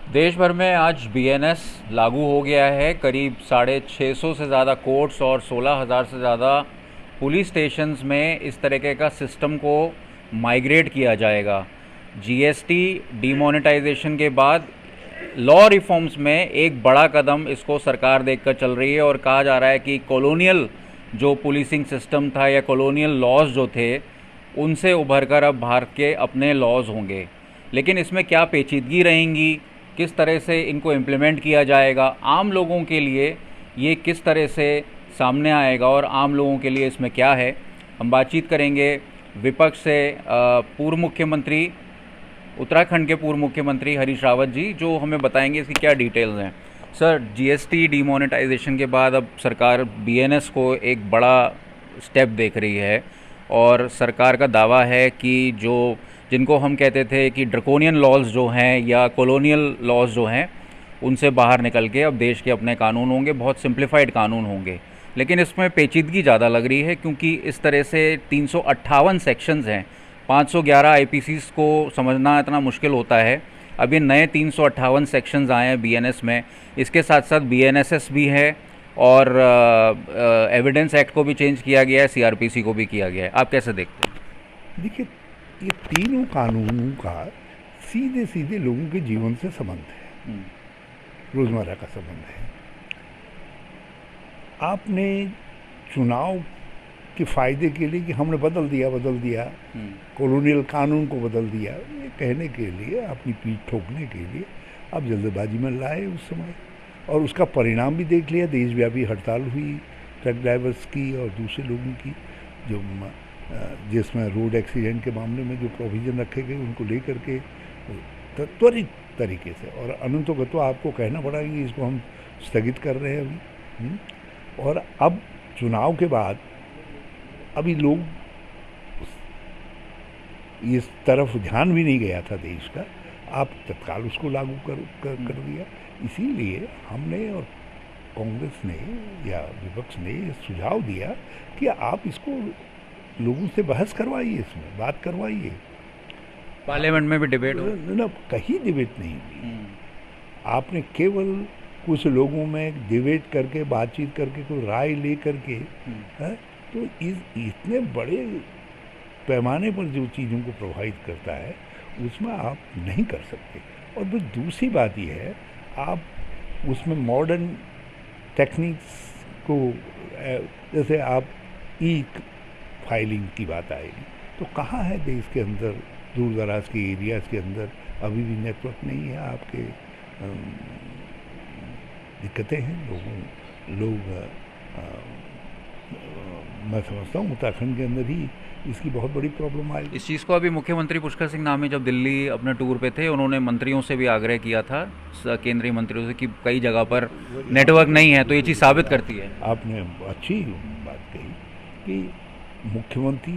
देश भर में आज बीएनएस लागू हो गया है। करीब 650 से ज़्यादा कोर्ट्स और 16,000 से ज़्यादा पुलिस स्टेशंस में इस तरीके का सिस्टम को माइग्रेट किया जाएगा। जीएसटी डीमोनेटाइजेशन के बाद लॉ रिफॉर्म्स में एक बड़ा कदम इसको सरकार देखकर चल रही है और कहा जा रहा है कि कॉलोनियल जो पुलिसिंग सिस्टम था या कॉलोनियल लॉज जो थे उनसे उभर कर अब भारत के अपने लॉज होंगे। लेकिन इसमें क्या पेचीदगी रहेंगी, किस तरह से इनको इम्प्लीमेंट किया जाएगा, आम लोगों के लिए ये किस तरह से सामने आएगा और आम लोगों के लिए इसमें क्या है, हम बातचीत करेंगे विपक्ष से। पूर्व मुख्यमंत्री, उत्तराखंड के पूर्व मुख्यमंत्री हरीश रावत जी जो हमें बताएंगे इसकी क्या डिटेल्स हैं। सर, जीएसटी डीमोनेटाइजेशन के बाद अब सरकार बीएनएस को एक बड़ा स्टेप देख रही है और सरकार का दावा है कि जो जिनको हम कहते थे कि ड्रकोनियन लॉज जो हैं या कॉलोनियल लॉज जो हैं उनसे बाहर निकल के अब देश के अपने कानून होंगे, बहुत सिंप्लीफाइड कानून होंगे। लेकिन इसमें पेचीदगी ज़्यादा लग रही है क्योंकि इस तरह से 358 सेक्शंस हैं। 511 आईपीसीज़ को समझना इतना मुश्किल होता है। अब ये नए 358 सेक्शंस आए हैं बीएनएस में। इसके साथ साथ बीएनएसएस भी है और एविडेंस एक्ट को भी चेंज किया गया है, सीआरपीसी को भी किया गया है। आप कैसे देखते हैं? देखिए, ये तीनों कानूनों का सीधे सीधे लोगों के जीवन से संबंध है, रोजमर्रा का संबंध है। आपने चुनाव के फायदे के लिए कि हमने बदल दिया कॉलोनियल कानून को बदल दिया, ये कहने के लिए, अपनी पीठ ठोकने के लिए आप जल्दबाजी में लाए उस समय, और उसका परिणाम भी देख लिया। देशव्यापी हड़ताल हुई ट्रक ड्राइवर्स की और दूसरे लोगों की, जो जिसमें रोड एक्सीडेंट के मामले में जो प्रोविज़न रखे गए उनको लेकर के त्वरित तरीके से, और अनंतोगत्वा आपको कहना पड़ा कि इसको हम स्थगित कर रहे हैं अभी। और अब चुनाव के बाद अभी लोग इस तरफ ध्यान भी नहीं गया था देश का, आप तत्काल उसको लागू कर दिया। इसीलिए हमने और कांग्रेस ने या विपक्ष ने सुझाव दिया कि आप इसको लोगों से बहस करवाइए, इसमें बात करवाइए। पार्लियामेंट में भी डिबेट हो ना, कहीं डिबेट नहीं हुई। आपने केवल कुछ लोगों में डिबेट करके, बातचीत करके, कोई राय ले करके है, तो इतने बड़े पैमाने पर जो चीज़ों को प्रभावित करता है उसमें आप नहीं कर सकते। और फिर दूसरी बात यह है, आप उसमें मॉडर्न टेक्निक्स को, जैसे आप ई फाइलिंग की बात आएगी, तो कहाँ है देश के अंदर, दूर दराज के एरियाज़ के अंदर अभी भी नेटवर्क नहीं है। आपके दिक्कतें हैं, मैं समझता हूँ उत्तराखंड के अंदर ही इसकी बहुत बड़ी प्रॉब्लम आई। इस चीज़ को अभी मुख्यमंत्री पुष्कर सिंह धामी जब दिल्ली अपने टूर पे थे, उन्होंने मंत्रियों से भी आग्रह किया था, केंद्रीय मंत्रियों से, कि कई जगह पर नेटवर्क नहीं है। तो ये चीज़ साबित करती है। आपने अच्छी बात कही कि मुख्यमंत्री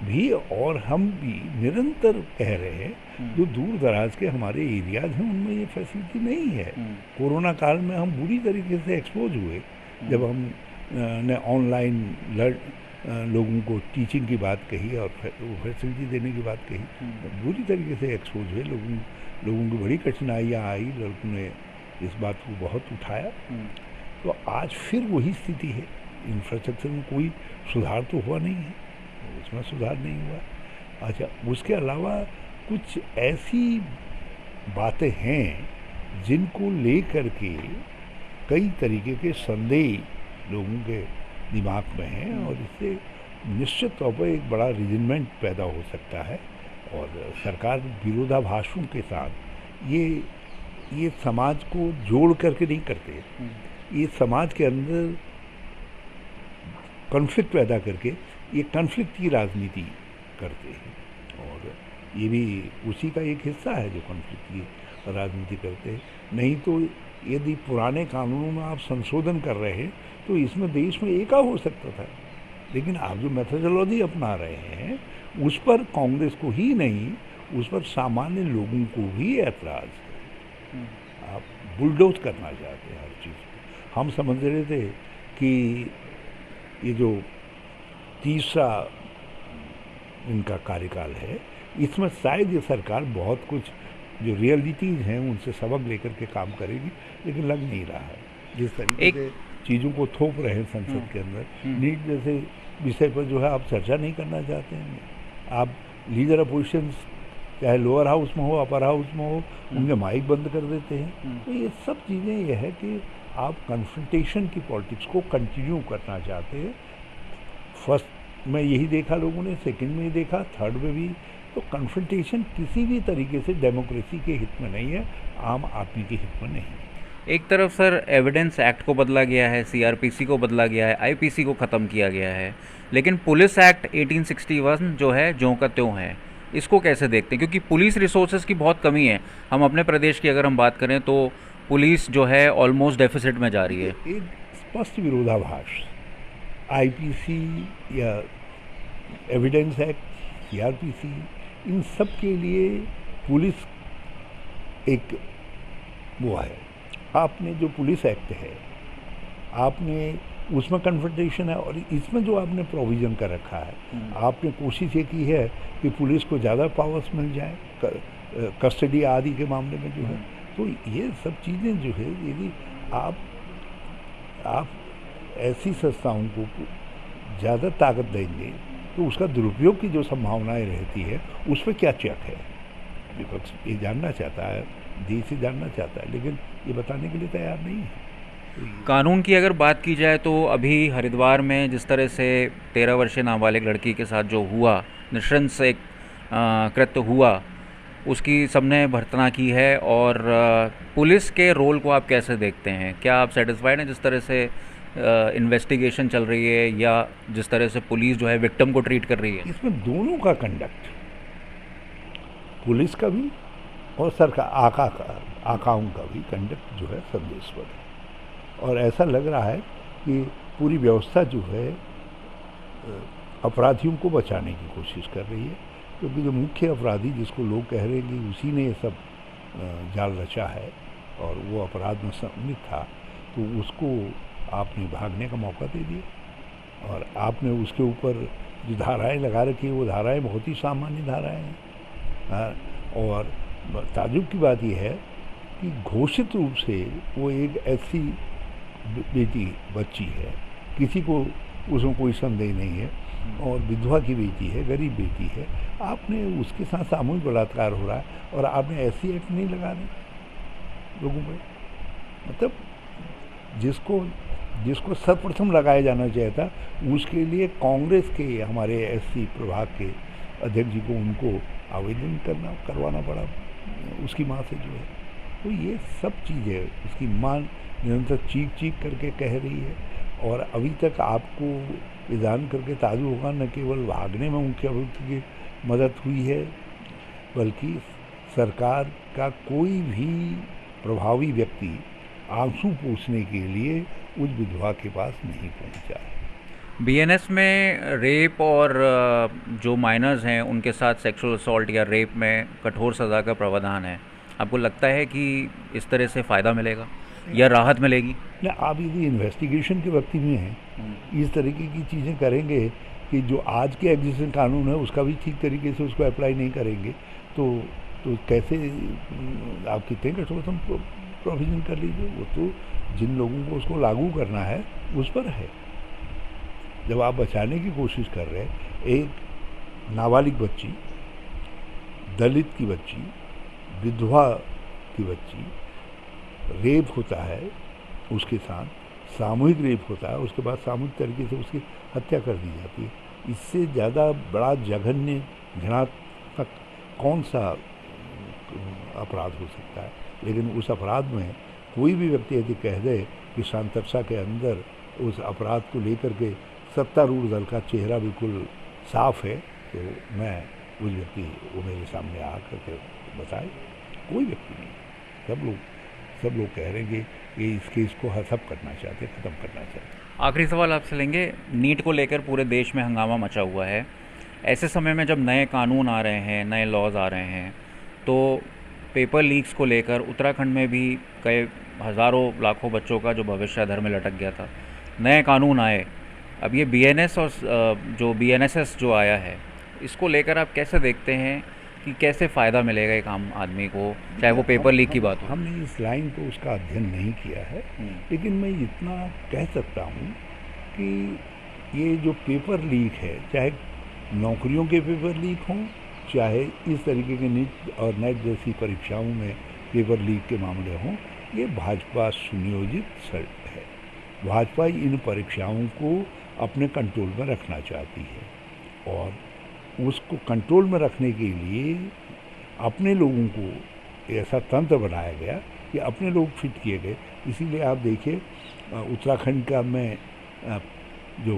भी और हम भी निरंतर कह रहे हैं जो दूर दराज के हमारे एरियाज हैं उनमें ये फैसिलिटी नहीं है। कोरोना काल में हम बुरी तरीके से एक्सपोज हुए, जब हम ने ऑनलाइन लोगों को टीचिंग की बात कही और फैसिलिटी देने की बात कही, बुरी तरीके से एक्सपोज हुए। लोगों की बड़ी कठिनाइयाँ आई, लड़कों ने इस बात को बहुत उठाया। तो आज फिर वही स्थिति है। इंफ्रास्ट्रक्चर में कोई सुधार तो हुआ नहीं है, उसमें सुधार नहीं हुआ। अच्छा, उसके अलावा कुछ ऐसी बातें हैं जिनको लेकर के कई तरीके के संदेह लोगों के दिमाग में हैं, और इससे निश्चित तौर पर एक बड़ा रिजनमेंट पैदा हो सकता है। और सरकार विरोधाभासों के साथ ये समाज को जोड़ करके नहीं करते, ये समाज के अंदर कॉन्फ्लिक्ट पैदा करके ये कॉन्फ्लिक्ट की राजनीति करते हैं, और ये भी उसी का एक हिस्सा है जो कॉन्फ्लिक्ट की राजनीति करते हैं। नहीं तो यदि पुराने कानूनों में आप संशोधन कर रहे हैं तो इसमें देश में एका हो सकता था, लेकिन आप जो मेथोडोलॉजी अपना रहे हैं उस पर कांग्रेस को ही नहीं, उस पर सामान्य लोगों को भी ऐतराज़ है। आप बुलडोज करना चाहते हैं हर चीज़ को। हम समझ रहे थे कि ये जो तीसरा इनका कार्यकाल है, इसमें शायद ये सरकार बहुत कुछ जो रियलिटीज़ हैं उनसे सबक लेकर के काम करेगी, लेकिन लग नहीं रहा है। जिस तरीके से चीज़ों को थोप रहे हैं संसद के अंदर, नीट जैसे विषय पर जो है आप चर्चा नहीं करना चाहते हैं। आप लीडर अपोजिशंस चाहे लोअर हाउस में हो अपर हाउस में हो, उनके माइक बंद कर देते हैं। तो ये सब चीज़ें ये है कि आप कन्फ्रंटेशन की पॉलिटिक्स को कंटिन्यू करना चाहते हैं। फर्स्ट में यही देखा लोगों ने, सेकंड में ही देखा, थर्ड में भी। तो कन्फ्रंटेशन किसी भी तरीके से डेमोक्रेसी के हित में नहीं है, आम आदमी के हित में नहीं है। एक तरफ सर एविडेंस एक्ट को बदला गया है, सीआरपीसी को बदला गया है, आईपीसी को ख़त्म किया गया है, लेकिन पुलिस एक्ट 1861 जो है ज्यों का त्यों है। इसको कैसे देखते हैं? क्योंकि पुलिस रिसोर्सेज की बहुत कमी है। हम अपने प्रदेश की अगर हम बात करें तो पुलिस जो है ऑलमोस्ट डेफिसिट में जा रही है। एक स्पष्ट विरोधाभास आईपीसी या एविडेंस एक्ट, सीआरपीसी, इन सब के लिए पुलिस एक वो है। आपने जो पुलिस एक्ट है, आपने उसमें कन्फ्रंटेशन है, और इसमें जो आपने प्रोविज़न कर रखा है, आपने कोशिश ये की है कि पुलिस को ज़्यादा पावर्स मिल जाए कस्टडी आदि के मामले में जो है। तो ये सब चीज़ें जो है, यदि आप ऐसी संस्थाओं को ज़्यादा ताकत देंगे तो उसका दुरुपयोग की जो संभावनाएं रहती है, उस पर क्या चेक है? विपक्ष ये जानना चाहता है, देश से जानना चाहता है, लेकिन ये बताने के लिए तैयार नहीं है। कानून की अगर बात की जाए तो अभी हरिद्वार में जिस तरह से 13 वर्षीय नाबालिग लड़की के साथ जो हुआ, नृशंस एक कृत्य हुआ, उसकी सबने भर्त्सना की है। और पुलिस के रोल को आप कैसे देखते हैं? क्या आप सेटिस्फाइड हैं जिस तरह से इन्वेस्टिगेशन चल रही है, या जिस तरह से पुलिस जो है विक्टिम को ट्रीट कर रही है? इसमें दोनों का कंडक्ट, पुलिस का भी और सरकार आकाओं का भी कंडक्ट जो है संदेशवर है। और ऐसा लग रहा है कि पूरी व्यवस्था जो है अपराधियों को बचाने की कोशिश कर रही है, क्योंकि जो मुख्य अपराधी जिसको लोग कह रहे हैं कि उसी ने ये सब जाल रचा है और वो अपराध में सम्मिलित था, तो उसको आपने भागने का मौका दे दिया। और आपने उसके ऊपर जो धाराएं लगा रखी है, वो धाराएं बहुत ही सामान्य धाराएं हैं। और ताज्जुब की बात यह है कि घोषित रूप से वो एक ऐसी बच्ची है, किसी को उसमें कोई संदेह नहीं है, और विधवा की बेटी है, गरीब बेटी है, आपने उसके साथ सामूहिक बलात्कार हो रहा है और आपने ऐसी एक्ट नहीं लगा दी लोगों पर। मतलब जिसको सर्वप्रथम लगाया जाना चाहिए था, उसके लिए कांग्रेस के हमारे एससी प्रभाग के अध्यक्ष जी को उनको आवेदन करवाना पड़ा उसकी माँ से जो है। तो ये सब चीज़ें उसकी माँ निरंतर चीख करके कह रही है, और अभी तक आपको ये जान करके ताज्जुब होगा, न केवल भागने में मुख्यमंत्री की मदद हुई है, बल्कि सरकार का कोई भी प्रभावी व्यक्ति आंसू पोंछने के लिए उस विधवा के पास नहीं पहुंचा है। बीएनएस में रेप और जो माइनर्स हैं उनके साथ सेक्सुअल असॉल्ट या रेप में कठोर सज़ा का प्रावधान है। आपको लगता है कि इस तरह से फ़ायदा मिलेगा या राहत मिलेगी? ना, आप यदि इन्वेस्टिगेशन के वक्त में हैं, इस तरीके की चीज़ें करेंगे कि जो आज के एग्जीक्यूशन कानून है उसका भी ठीक तरीके से उसको अप्लाई नहीं करेंगे, तो कैसे आप कितने कठोरतम प्रोविज़न कर लीजिए। वो तो जिन लोगों को उसको लागू करना है उस पर है। जब आप बचाने की कोशिश कर रहे हैं एक नाबालिग बच्ची, दलित की बच्ची, विधवा की बच्ची, रेप होता है उसके साथ, सामूहिक रेप होता है, उसके बाद सामूहिक तरीके से उसकी हत्या कर दी जाती है। इससे ज़्यादा बड़ा जघन्य घृणात्मक कौन सा अपराध हो सकता है? लेकिन उस अपराध में कोई भी व्यक्ति यदि कह दे कि शांतरसा के अंदर उस अपराध को लेकर के सत्तारूढ़ दल का चेहरा बिल्कुल साफ है, तो मैं उस व्यक्ति वो मेरे सामने आकर के बताए, कोई व्यक्ति नहीं। सब लोग कह रहे हैं कि इस केस को खत्म करना चाहते, ख़त्म करना चाहते। आखिरी सवाल आपसे लेंगे। नीट को लेकर पूरे देश में हंगामा मचा हुआ है। ऐसे समय में जब नए कानून आ रहे हैं, नए लॉज आ रहे हैं, तो पेपर लीक्स को लेकर उत्तराखंड में भी कई हज़ारों लाखों बच्चों का जो भविष्य अधर में लटक गया था, नए कानून आए। अब ये बीएनएस और जो बीएनएसएस जो आया है, इसको लेकर आप कैसे देखते हैं कि कैसे फ़ायदा मिलेगा एक आम आदमी को, चाहे वो पेपर लीक की बात हो? हमने इस लाइन को उसका अध्ययन नहीं किया है, लेकिन मैं इतना कह सकता हूँ कि ये जो पेपर लीक है, चाहे नौकरियों के पेपर लीक हों, चाहे इस तरीके के नीट और नेट जैसी परीक्षाओं में पेपर लीक के मामले हों, ये भाजपा सुनियोजित है। भाजपा इन परीक्षाओं को अपने कंट्रोल में रखना चाहती है और उसको कंट्रोल में रखने के लिए अपने लोगों को ऐसा तंत्र बनाया गया कि अपने लोग फिट किए गए। इसीलिए आप देखिए उत्तराखंड का में जो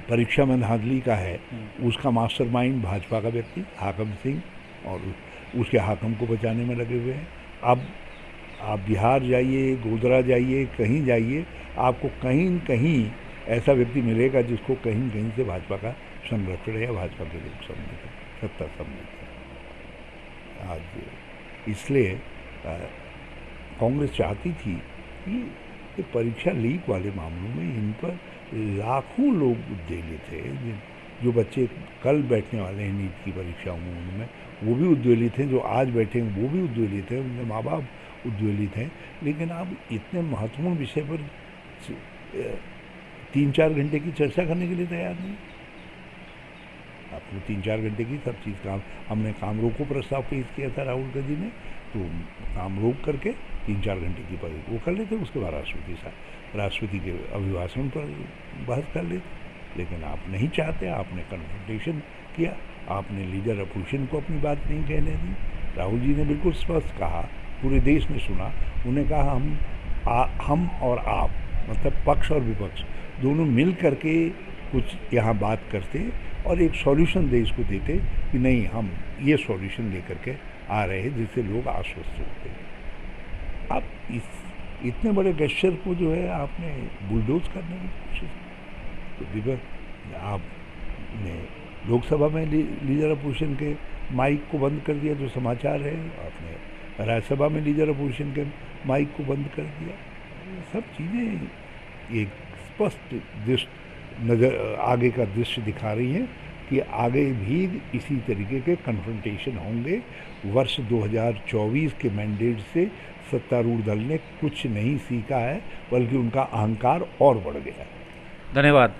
परीक्षा में धांधली का है, उसका मास्टरमाइंड भाजपा का व्यक्ति हाकम सिंह, और उसके हाकम को बचाने में लगे हुए हैं। अब आप बिहार जाइए, गोधरा जाइए, कहीं जाइए, आपको कहीं न कहीं ऐसा व्यक्ति मिलेगा जिसको कहीं न कहीं से भाजपा का संरक्षण है या भाजपा के लोग समझते हैं, सत्ता समझते हैं। आज इसलिए कांग्रेस चाहती थी कि ये परीक्षा लीक वाले मामलों में इन पर लाखों लोग उद्वेलित थे। जो बच्चे कल बैठने वाले हैं नीट की परीक्षाओं में, उनमें वो भी उद्वेलित हैं, जो आज बैठे हैं वो भी उद्वेलित हैं, उनके माँ बाप उद्वेलित हैं। लेकिन आप इतने महत्वपूर्ण विषय पर 3-4 घंटे की चर्चा करने के लिए तैयार नहीं। आपको 3-4 घंटे की सब चीज़ काम, हमने काम रोको प्रस्ताव पेश किया था राहुल गांधी ने, तो काम रोक करके 3-4 घंटे की वो कर लेते, उसके बाद राष्ट्रपति के अभिभाषण पर बहस कर लेते। लेकिन आप नहीं चाहते, आपने कन्फ्रंटेशन किया, आपने लीडर अपोजिशन को अपनी बात नहीं कहने दी। राहुल जी ने बिल्कुल स्पष्ट कहा, पूरे देश ने सुना, उन्हें कहा हम और आप, मतलब पक्ष और विपक्ष दोनों मिल करके कुछ यहाँ बात करते और एक सॉल्यूशन देश को देते कि नहीं, हम ये सॉल्यूशन लेकर के आ रहे हैं जिससे लोग आश्वस्त होते। आप इतने बड़े गेस्चर को जो है आपने बुलडोज करने की कोशिश की। तो आपने लोकसभा में लीडर अपोजिशन के माइक को बंद कर दिया, जो समाचार है, आपने राज्यसभा में लीडर अपोजिशन के माइक को बंद कर दिया। ये सब चीज़ें एक स्पष्ट दृश्य नज़र आगे का दृश्य दिखा रही हैं कि आगे भी इसी तरीके के कन्फ्रंटेशन होंगे। वर्ष 2024 के मैंडेट से सत्तारूढ़ दल ने कुछ नहीं सीखा है, बल्कि उनका अहंकार और बढ़ गया है। धन्यवाद।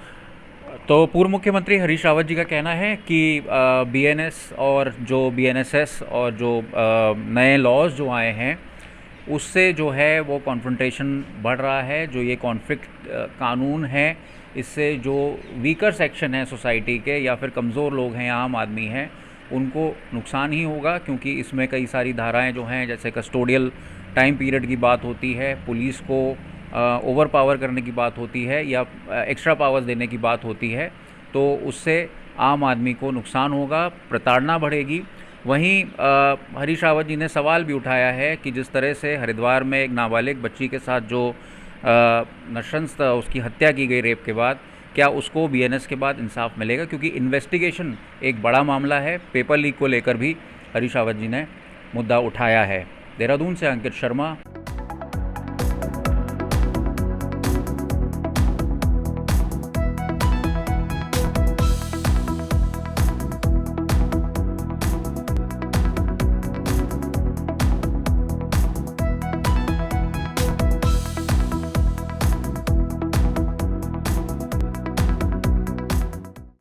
तो पूर्व मुख्यमंत्री हरीश रावत जी का कहना है कि बीएनएस और जो बीएनएसएस और जो नए लॉज जो आए हैं, उससे जो है वो कॉन्फ्रंटेशन बढ़ रहा है। जो ये कॉन्फ्लिक्ट कानून है, इससे जो वीकर सेक्शन है सोसाइटी के या फिर कमज़ोर लोग हैं, आम आदमी हैं, उनको नुकसान ही होगा, क्योंकि इसमें कई सारी धाराएं जो हैं, जैसे कस्टोडियल टाइम पीरियड की बात होती है, पुलिस को ओवर पावर करने की बात होती है या एक्स्ट्रा पावर्स देने की बात होती है, तो उससे आम आदमी को नुकसान होगा, प्रताड़ना बढ़ेगी। वहीं हरीश रावत जी ने सवाल भी उठाया है कि जिस तरह से हरिद्वार में एक नाबालिग बच्ची के साथ जो नृशंस उसकी हत्या की गई रेप के बाद, क्या उसको बीएनएस के बाद इंसाफ मिलेगा, क्योंकि इन्वेस्टिगेशन एक बड़ा मामला है। पेपर लीक को लेकर भी हरीश रावत जी ने मुद्दा उठाया है। देहरादून से अंकित शर्मा।